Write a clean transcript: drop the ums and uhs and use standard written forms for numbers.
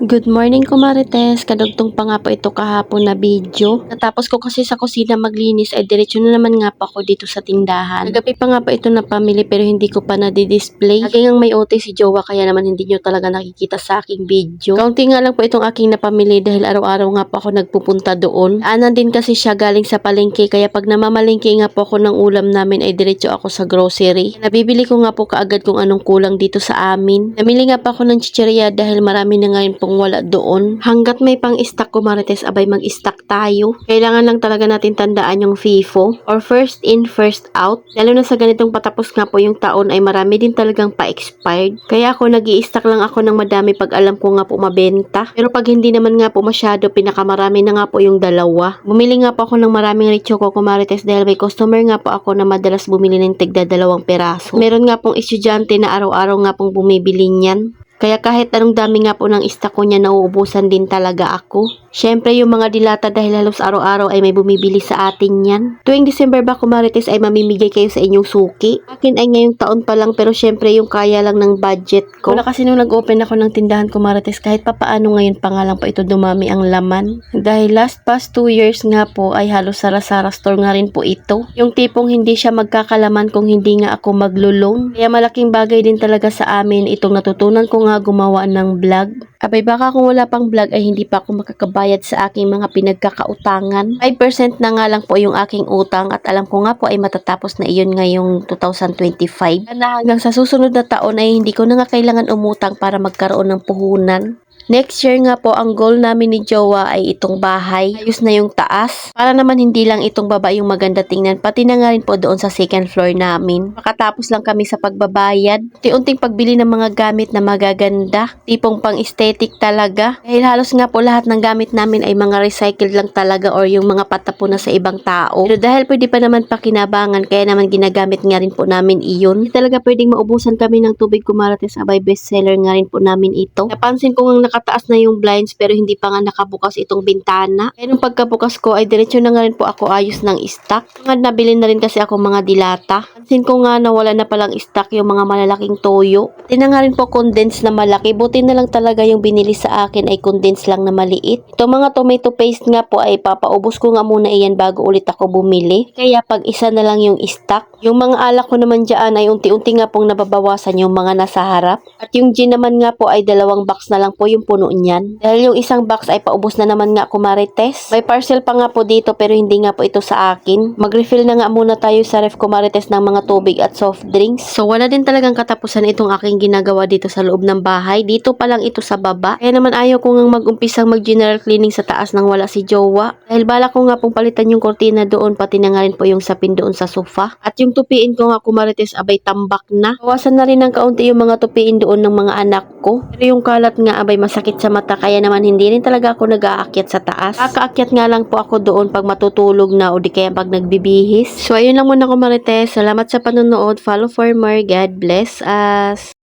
Good morning, Kumarites. Kadugtong pa nga po ito kahapon na video. Natapos ko kasi sa kusina maglinis ay diretso na naman nga po ako dito sa tindahan. Nagabi pa nga po ito na pamili pero hindi ko pa na-display. Lagi ngang may OT si Jowa kaya naman hindi nyo talaga nakikita sa aking video. Kaunti nga lang po itong aking napamili dahil araw-araw nga po ako nagpupunta doon. Anan din kasi siya galing sa palengke kaya pag namamalengke nga po ako ng ulam namin ay diretso ako sa grocery. Nabibili ko nga po kaagad kung anong kulang dito sa amin. Namili nga pa ako ng chicheria dahil marami na ngayon pong wala doon. Hanggat may pang-stock, Kumarites, abay mag-stock tayo. Kailangan lang talaga natin tandaan yung FIFO or first in, first out. Lalo na sa ganitong patapos nga po yung taon ay marami din talagang pa-expired. Kaya ako nag-i-stock lang ako ng madami pag alam ko nga po mabenta. Pero pag hindi naman nga po masyado, pinakamarami na nga po yung dalawa. Bumili nga po ako ng maraming Ritsoko, Kumarites, dahil may customer nga po ako na madalas bumili ng tigda 2 peraso. Meron nga pong estudyante na araw-araw nga pong bumibili niyan. Kaya kahit anong dami nga po ng stock ko niya, nauubusan din talaga ako. Syempre yung mga dilata dahil halos araw-araw ay may bumibili sa atin yan. Tuwing December ba, Kumarites, ay mamimigay kayo sa inyong suki. Akin ay ngayong taon pa lang pero syempre yung kaya lang ng budget ko. Wala kasi nung nag-open ako ng tindahan, Kumarites, kahit papaano ngayon pa nga lang po ito dumami ang laman. Dahil past 2 years nga po ay halos sara-sara store nga rin po ito. Yung tipong hindi siya magkakalaman kung hindi nga ako maglo-loan. Kaya malaking bagay din talaga sa amin itong natutunan ko nga gumawa ng vlog. Abay baka kung wala pang vlog ay hindi pa ako makakabayad sa aking mga pinagkakautangan. 5% na nga lang po yung aking utang at alam ko nga po ay matatapos na iyon ngayong 2025. Na hanggang sa susunod na taon ay hindi ko na nga kailangan umutang para magkaroon ng puhunan. Next year nga po, ang goal namin ni Jowa ay itong bahay. Ayos na yung taas. Para naman hindi lang itong baba yung maganda tingnan, pati na nga rin po doon sa second floor namin. Makatapos lang kami sa pagbabayad. Unti-unting pagbili ng mga gamit na magaganda. Tipong pang aesthetic talaga. Dahil halos nga po lahat ng gamit namin ay mga recycled lang talaga or yung mga patapon na sa ibang tao. Pero dahil pwede pa naman pakinabangan, kaya naman ginagamit nga rin po namin iyon. Hindi talaga pwedeng maubusan kami ng tubig, Kumarites, abay bestseller nga rin po namin ito. Napansin ko nga nakataas na yung blinds pero hindi pa nga nakabukas itong bintana. Kaya nung pagkabukas ko ay diretso na nga rin po ako ayos ng stock. Mga nabili na rin kasi ako mga dilata. Pansin ko nga na wala na palang stock yung mga malalaking toyo. Pati na nga rin po condensed na malaki. Buti na lang talaga yung binili sa akin ay condensed lang na maliit. Ito mga tomato paste nga po ay papaubos ko nga muna iyan bago ulit ako bumili. Kaya pag isa na lang yung stock. Yung mga alak ko naman dyan ay unti-unti nga pong nababawasan yung mga nasa harap. At yung gin naman nga po ay 2 box na lang po yung puno niyan. Dahil yung isang box ay paubos na naman nga, Kumarites. May parcel pa nga po dito pero hindi nga po ito sa akin. Mag-refill na nga muna tayo sa ref, Kumarites, ng mga tubig at soft drinks. So wala din talagang katapusan itong aking ginagawa dito sa loob ng bahay. Dito pa lang ito sa baba. Kaya naman ayaw ko nga mag-umpisang mag-general cleaning sa taas nang wala si Jowa. Dahil bala ko nga pong palitan yung kortina doon, pati na nga rin po yung sapin doon sa sofa. At yung tupiin ko nga, Kumarites, abay tambak na. Bawasan na rin ng kaunti yung mga tupiin doon ng mga anak ko. Pero yung kalat nga abay masakit sa mata kaya naman hindi rin talaga ako nag-aakyat sa taas. Kakaakyat nga lang po ako doon pag matutulog na o di kaya pag nagbibihis. So ayun lang muna, Kumarites. Salamat sa panonood. Follow for more. God bless us.